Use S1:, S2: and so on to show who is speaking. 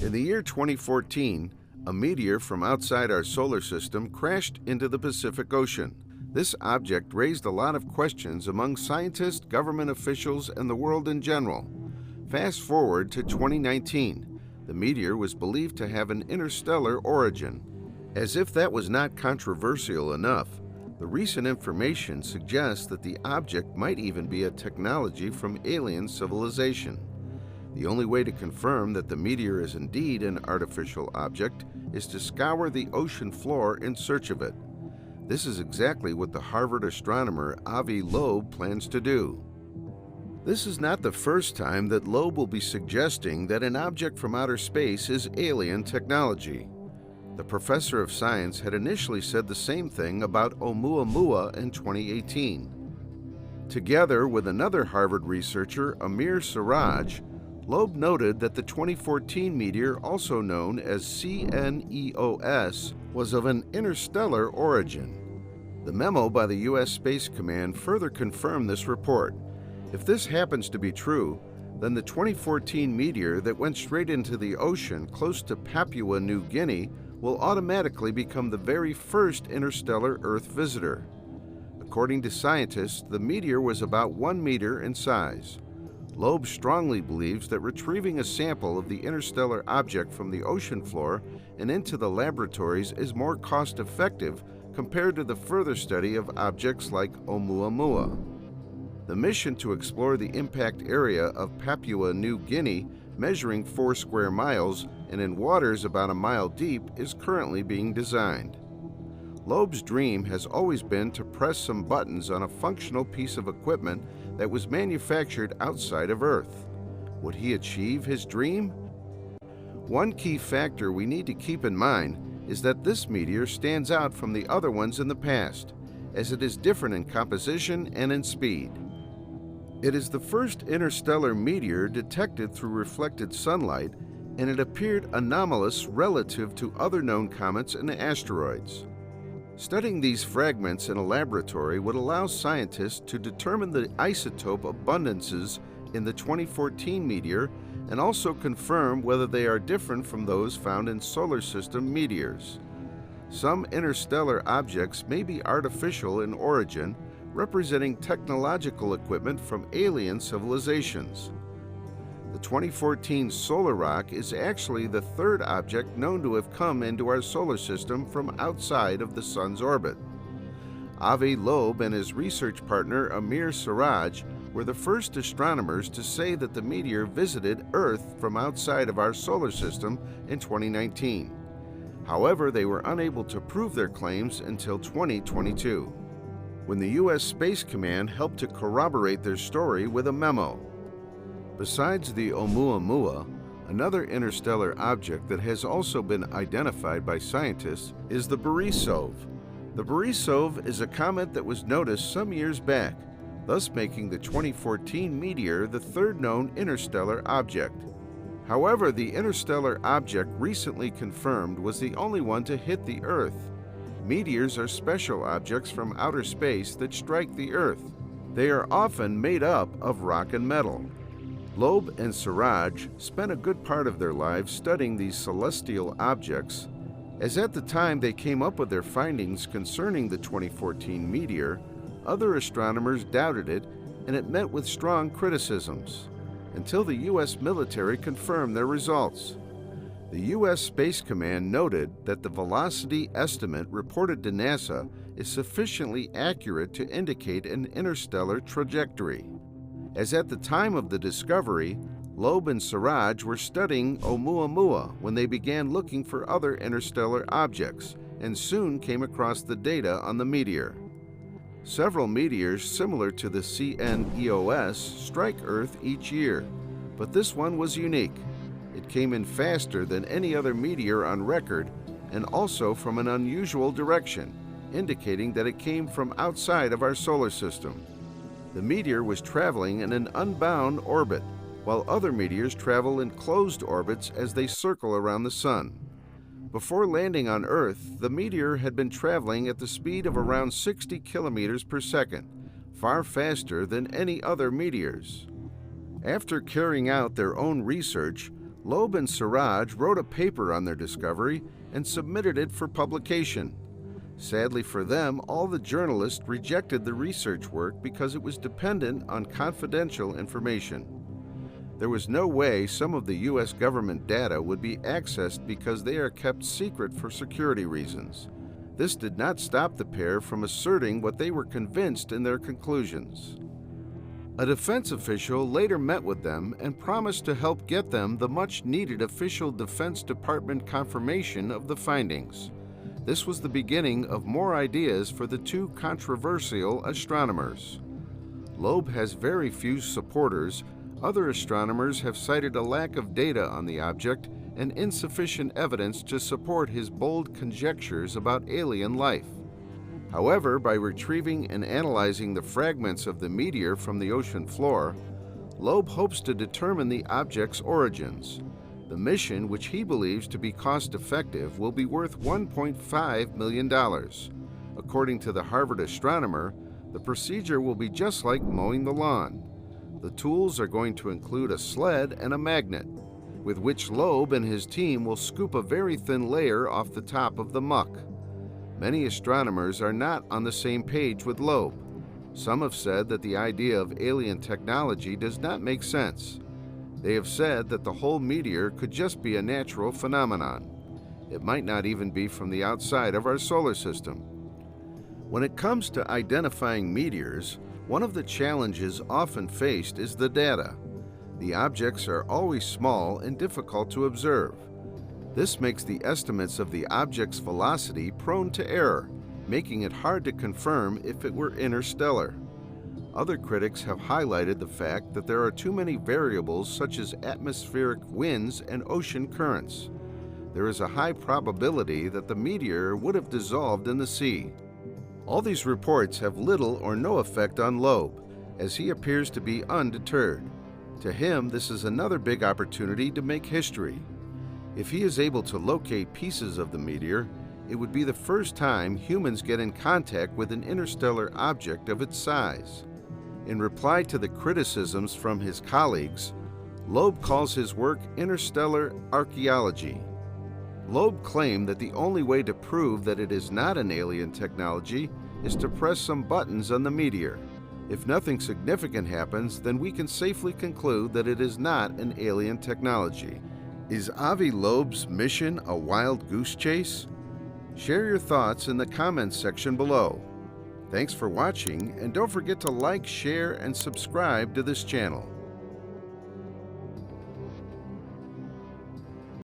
S1: In the year 2014, a meteor from outside our solar system crashed into the Pacific Ocean. This object raised a lot of questions among scientists, government officials, and the world in general. Fast forward to 2019. The meteor was believed to have an interstellar origin. As if that was not controversial enough, the recent information suggests that the object might even be a technology from alien civilization. The only way to confirm that the meteor is indeed an artificial object is to scour the ocean floor in search of it. This is exactly what the Harvard astronomer Avi Leob plans to do. This is not the first time that Leob will be suggesting that an object from outer space is alien technology. The professor of science had initially said the same thing about oumuamua in 2018. Together with another Harvard researcher, Amir Siraj, Leob noted that the 2014 meteor, also known as CNEOS, was of an interstellar origin. The memo by the U.S. Space Command further confirmed this report. If this happens to be true, then the 2014 meteor that went straight into the ocean close to Papua New Guinea will automatically become the very first interstellar Earth visitor. According to scientists, the meteor was about 1 meter in size. Leob strongly believes that retrieving a sample of the interstellar object from the ocean floor and into the laboratories is more cost-effective compared to the further study of objects like oumuamua. The mission to explore the impact area of Papua New Guinea, measuring 4 square miles and in waters about a mile deep, is currently being designed. Leob's dream has always been to press some buttons on a functional piece of equipment that was manufactured outside of Earth. Would he achieve his dream? One key factor we need to keep in mind is that this meteor stands out from the other ones in the past, as it is different in composition and in speed. It is the first interstellar meteor detected through reflected sunlight, and it appeared anomalous relative to other known comets and asteroids. Studying these fragments in a laboratory would allow scientists to determine the isotope abundances in the 2014 meteor and also confirm whether they are different from those found in solar system meteors. Some interstellar objects may be artificial in origin, representing technological equipment from alien civilizations. The 2014 solar rock is actually the third object known to have come into our solar system from outside of the Sun's orbit. Avi Leob and his research partner Amir Siraj were the first astronomers to say that the meteor visited Earth from outside of our solar system in 2019. However, they were unable to prove their claims until 2022, when the U.S. Space Command helped to corroborate their story with a memo. Besides the oumuamua, another interstellar object that has also been identified by scientists is the Borisov. The Borisov is a comet that was noticed some years back, thus making the 2014 meteor the third known interstellar object. However, the interstellar object recently confirmed was the only one to hit the Earth. Meteors are special objects from outer space that strike the Earth. They are often made up of rock and metal. Leob and Siraj spent a good part of their lives studying these celestial objects, as at the time they came up with their findings concerning the 2014 meteor, other astronomers doubted it and it met with strong criticisms, until the U.S. military confirmed their results. The U.S. Space Command noted that the velocity estimate reported to NASA is sufficiently accurate to indicate an interstellar trajectory. As at the time of the discovery, Leob and Siraj were studying oumuamua when they began looking for other interstellar objects and soon came across the data on the meteor. Several meteors similar to the CNEOS strike Earth each year, but this one was unique. It came in faster than any other meteor on record and also from an unusual direction, indicating that it came from outside of our solar system. The meteor was traveling in an unbound orbit, while other meteors travel in closed orbits as they circle around the Sun. Before landing on Earth, the meteor had been traveling at the speed of around 60 kilometers per second, far faster than any other meteors. After carrying out their own research, Leob and Siraj wrote a paper on their discovery and submitted it for publication. Sadly for them, all the journalists rejected the research work because it was dependent on confidential information. There was no way some of the U.S. government data would be accessed because they are kept secret for security reasons. This did not stop the pair from asserting what they were convinced in their conclusions. A defense official later met with them and promised to help get them the much-needed official Defense Department confirmation of the findings. This was the beginning of more ideas for the two controversial astronomers. Leob has very few supporters. Other astronomers have cited a lack of data on the object and insufficient evidence to support his bold conjectures about alien life. However, by retrieving and analyzing the fragments of the meteor from the ocean floor, Leob hopes to determine the object's origins. The mission, which he believes to be cost-effective, will be worth $1.5 million. According to the Harvard astronomer, the procedure will be just like mowing the lawn. The tools are going to include a sled and a magnet, with which Leob and his team will scoop a very thin layer off the top of the muck. Many astronomers are not on the same page with Leob. Some have said that the idea of alien technology does not make sense. They have said that the whole meteor could just be a natural phenomenon. It might not even be from the outside of our solar system. When it comes to identifying meteors, one of the challenges often faced is the data. The objects are always small and difficult to observe. This makes the estimates of the object's velocity prone to error, making it hard to confirm if it were interstellar. Other critics have highlighted the fact that there are too many variables such as atmospheric winds and ocean currents. There is a high probability that the meteor would have dissolved in the sea. All these reports have little or no effect on Leob, as he appears to be undeterred. To him, this is another big opportunity to make history. If he is able to locate pieces of the meteor, it would be the first time humans get in contact with an interstellar object of its size. In reply to the criticisms from his colleagues, Leob calls his work interstellar archaeology. Leob claimed that the only way to prove that it is not an alien technology is to press some buttons on the meteor. If nothing significant happens, then we can safely conclude that it is not an alien technology. Is Avi Leob's mission a wild goose chase? Share your thoughts in the comments section below. Thanks for watching, and don't forget to like, share, and subscribe to this channel.